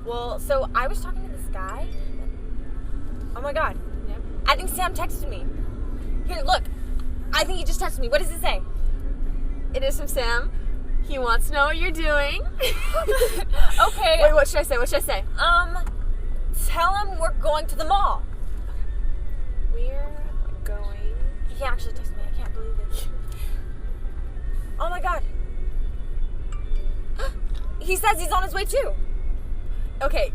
Well, so I was talking to this guy. Oh my god. Yep. I think Sam texted me. Here, look. I think he just texted me. What does it say? It is from Sam. He wants to know what you're doing. Okay. Wait, what should I say? Tell him we're going to the mall. We're going. He actually texted me. I can't believe it. Oh my god. He says he's on his way too. Okay,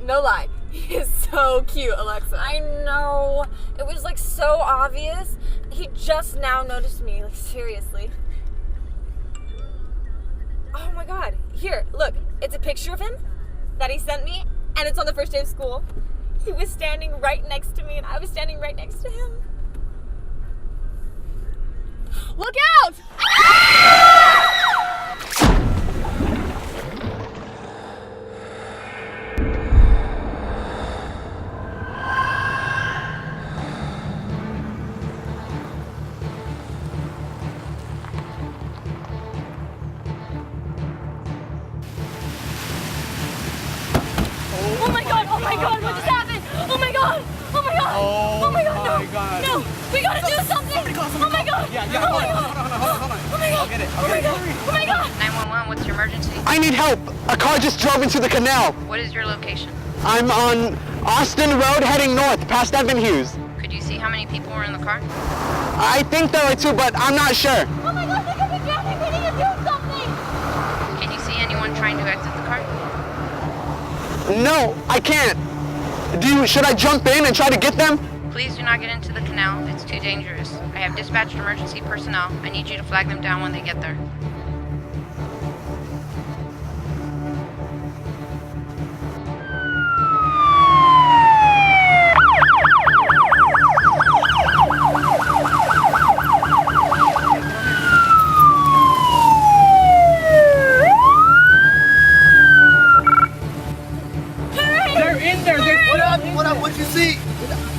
no lie. He is so cute, Alexa. I know. It was like so obvious. He just now noticed me. Like, seriously. Oh my god. Here, look. It's a picture of him that he sent me, and it's on the first day of school. He was standing right next to me, and I was standing right next to him. Look out! Oh my god, what just happened? Oh my god, Oh my God. no, no, we gotta do something. Oh my god. Yeah, hold on. Oh my god. I'll get it. Oh my god. 911, what's your emergency? I need help. A car just drove into the canal. What is your location? I'm on Austin Road heading north past Evan Hughes. Could you see how many people were in the car? I think there are two, but I'm not sure. Oh my god, they could be drowning. We need to do something. Can you see anyone trying to exit the car? No, I can't. Should I jump in and try to get them? Please do not get into the canal. It's too dangerous. I have dispatched emergency personnel. I need you to flag them down when they get there. What'd you see?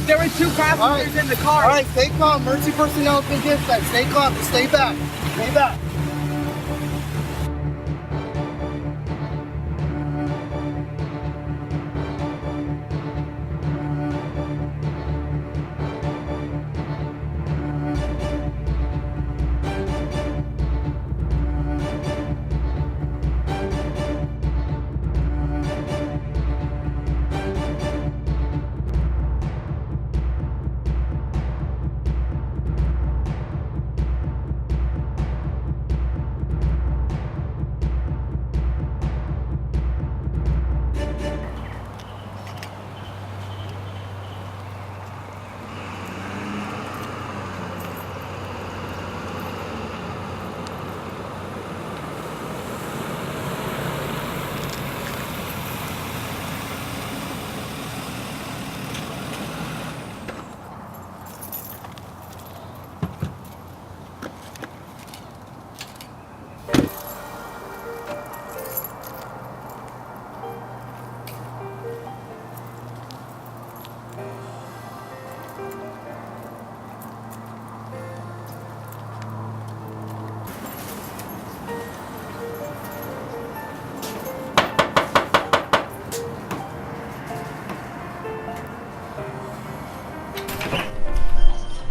There were two passengers in the car. All right, stay calm. Emergency personnel have been dispatched. Stay calm. Stay back. Stay back.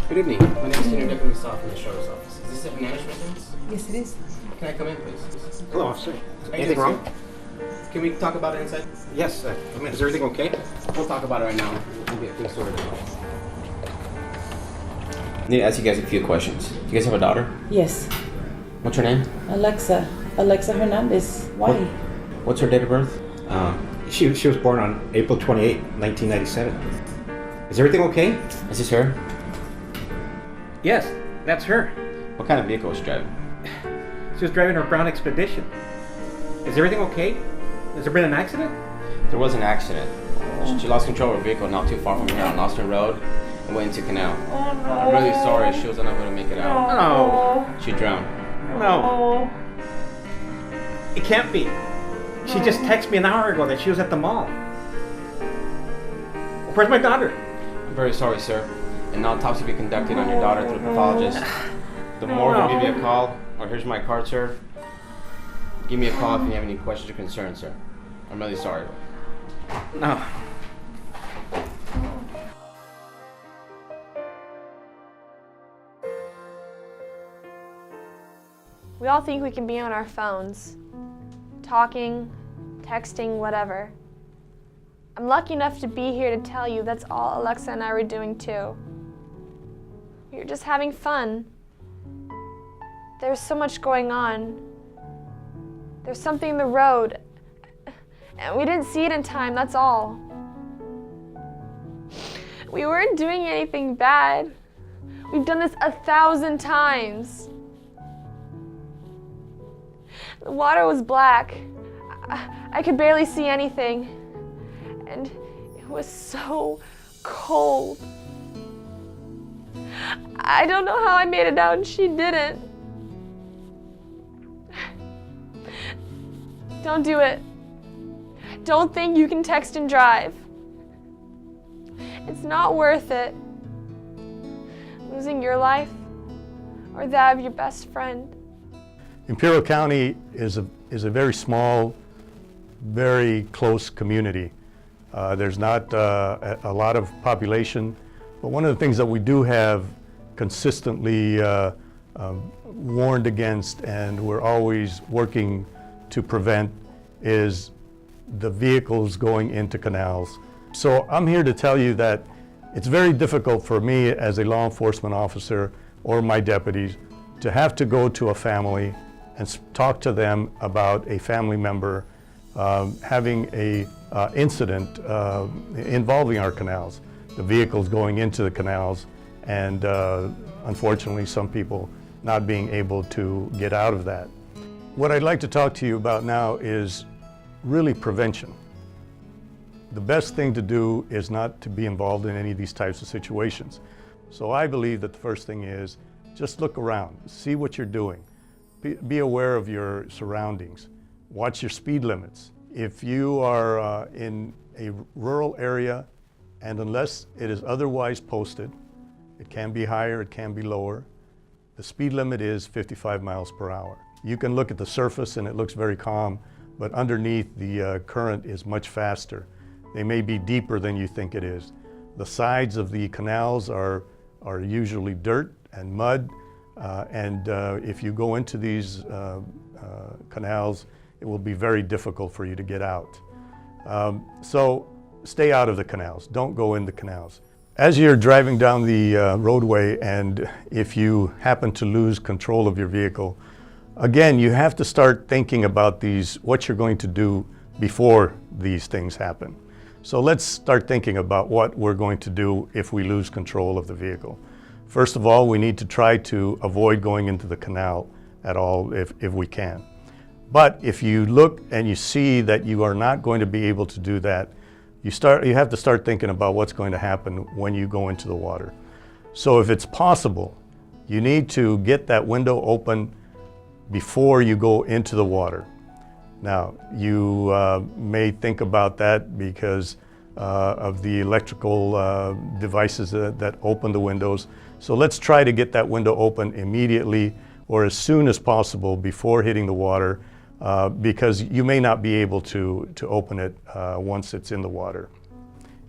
Good evening. My name is Senior Deputy Staff from the Sheriff's Office. Is this a Hernandez residence? Yes, it is. Can I come in, please? Hello, officer. How you Anything doing, wrong? sir? Can we talk about it inside? Yes, come in. Is everything okay? We'll talk about it right now. We'll get things sorted out. I need to ask you guys a few questions. Do you guys have a daughter? Yes. What's her name? Alexa Hernandez. Why? What's her date of birth? She was born on April 28, 1997. Is everything okay? Is this her? Yes, that's her. What kind of vehicle was she driving? She was driving her brown Expedition. Is everything okay? Has there been an accident? There was an accident. She lost control of her vehicle not too far from here on Austin Road and went into canal. Oh no. I'm really sorry. She was unable to make it out. No. She drowned. No. It can't be. She just texted me an hour ago that she was at the mall. Where's my daughter? I'm very sorry, sir. An autopsy will be conducted on your daughter through a pathologist. The morgue will give you a call, or here's my card, sir. Give me a call if you have any questions or concerns, sir. I'm really sorry. No. We all think we can be on our phones, talking, texting, whatever. I'm lucky enough to be here to tell you that's all Alexa and I were doing too. We were just having fun. There's so much going on. There's something in the road, and we didn't see it in time, that's all. We weren't doing anything bad. We've done this 1,000 times. The water was black. I could barely see anything. And it was so cold. I don't know how I made it out and she didn't. Don't do it. Don't think you can text and drive. It's not worth it. Losing your life or that of your best friend. Imperial County is a very small, very close community. There's not a lot of population, but one of the things that we do have consistently warned against, and we're always working to prevent, is the vehicles going into canals. So I'm here to tell you that it's very difficult for me as a law enforcement officer or my deputies to have to go to a family and talk to them about a family member having a incident involving our canals, the vehicles going into the canals, and unfortunately some people not being able to get out of that. What I'd like to talk to you about now is really prevention. The best thing to do is not to be involved in any of these types of situations. So I believe that the first thing is just look around, see what you're doing. Be aware of your surroundings. Watch your speed limits. If you are in a rural area, and unless it is otherwise posted, it can be higher, it can be lower, the speed limit is 55 miles per hour. You can look at the surface and it looks very calm, but underneath the current is much faster. They may be deeper than you think it is. The sides of the canals are usually dirt and mud, and if you go into these canals, it will be very difficult for you to get out. So stay out of the canals. Don't go in the canals. As you're driving down the roadway, and if you happen to lose control of your vehicle, again, you have to start thinking about what you're going to do before these things happen. So let's start thinking about what we're going to do if we lose control of the vehicle. First of all, we need to try to avoid going into the canal at all if we can. But if you look and you see that you are not going to be able to do that, you have to start thinking about what's going to happen when you go into the water. So if it's possible, you need to get that window open before you go into the water. Now, you may think about that because of the electrical devices that open the windows. So let's try to get that window open immediately or as soon as possible before hitting the water, because you may not be able to open it once it's in the water.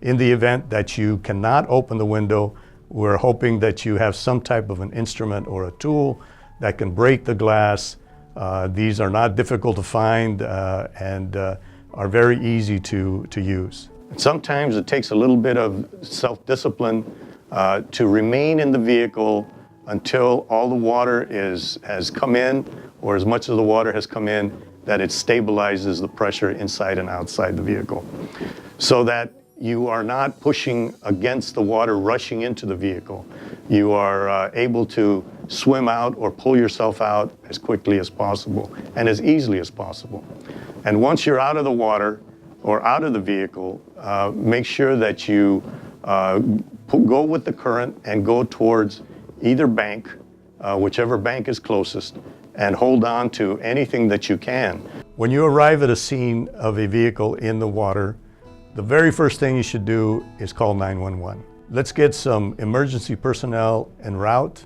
In the event that you cannot open the window, we're hoping that you have some type of an instrument or a tool that can break the glass. These are not difficult to find and are very easy to use. Sometimes it takes a little bit of self-discipline to remain in the vehicle until all the water has come in, or as much of the water has come in that it stabilizes the pressure inside and outside the vehicle, so that you are not pushing against the water rushing into the vehicle. You are able to swim out or pull yourself out as quickly as possible and as easily as possible. And once you're out of the water or out of the vehicle, make sure that you go with the current and go towards either bank, whichever bank is closest, and hold on to anything that you can. When you arrive at a scene of a vehicle in the water, the very first thing you should do is call 911. Let's get some emergency personnel en route.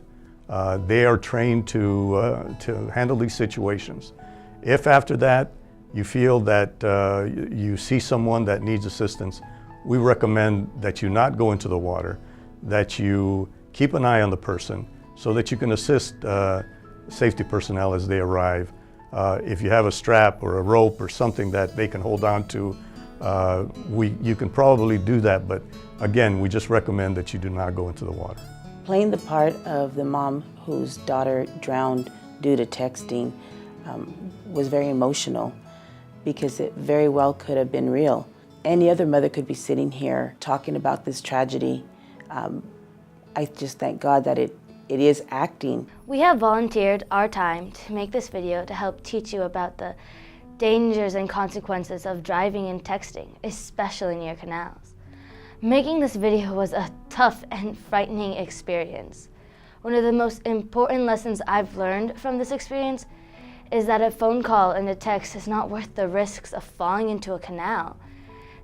They are trained to handle these situations. If after that you feel that you see someone that needs assistance, we recommend that you not go into the water, that you keep an eye on the person so that you can assist safety personnel as they arrive. If you have a strap or a rope or something that they can hold on to, you can probably do that, but again, we just recommend that you do not go into the water. Playing the part of the mom whose daughter drowned due to texting was very emotional because it very well could have been real. Any other mother could be sitting here talking about this tragedy. I just thank God that it is acting. We have volunteered our time to make this video to help teach you about the dangers and consequences of driving and texting, especially near canals. Making this video was a tough and frightening experience. One of the most important lessons I've learned from this experience is that a phone call and a text is not worth the risks of falling into a canal.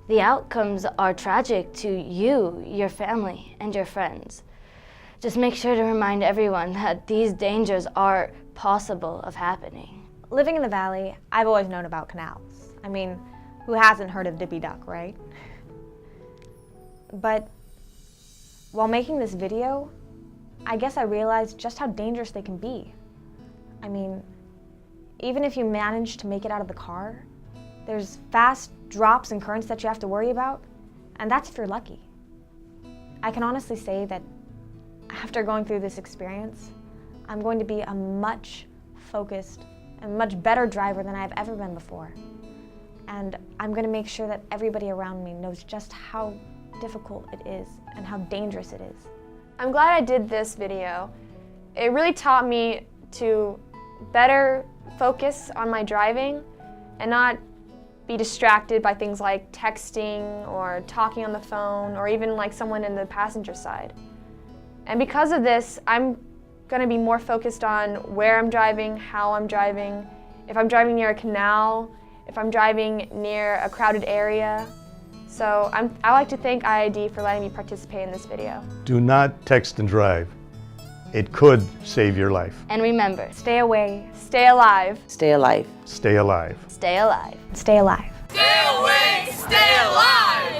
The outcomes are tragic to you, your family, and your friends. Just make sure to remind everyone that these dangers are possible of happening. Living in the valley, I've always known about canals. I mean, who hasn't heard of Dippy Duck, right? But while making this video, I guess I realized just how dangerous they can be. I mean, even if you manage to make it out of the car, there's fast drops and currents that you have to worry about, and that's if you're lucky. I can honestly say that after going through this experience, I'm going to be a much focused and much better driver than I've ever been before. And I'm going to make sure that everybody around me knows just how difficult it is and how dangerous it is. I'm glad I did this video. It really taught me to better focus on my driving and not be distracted by things like texting or talking on the phone or even like someone in the passenger side. And because of this, I'm going to be more focused on where I'm driving, how I'm driving, if I'm driving near a canal, if I'm driving near a crowded area. So I like to thank IID for letting me participate in this video. Do not text and drive. It could save your life. And remember, Stay away. Stay alive. Stay alive. Stay alive. stay alive. Stay alive. Stay away, stay alive!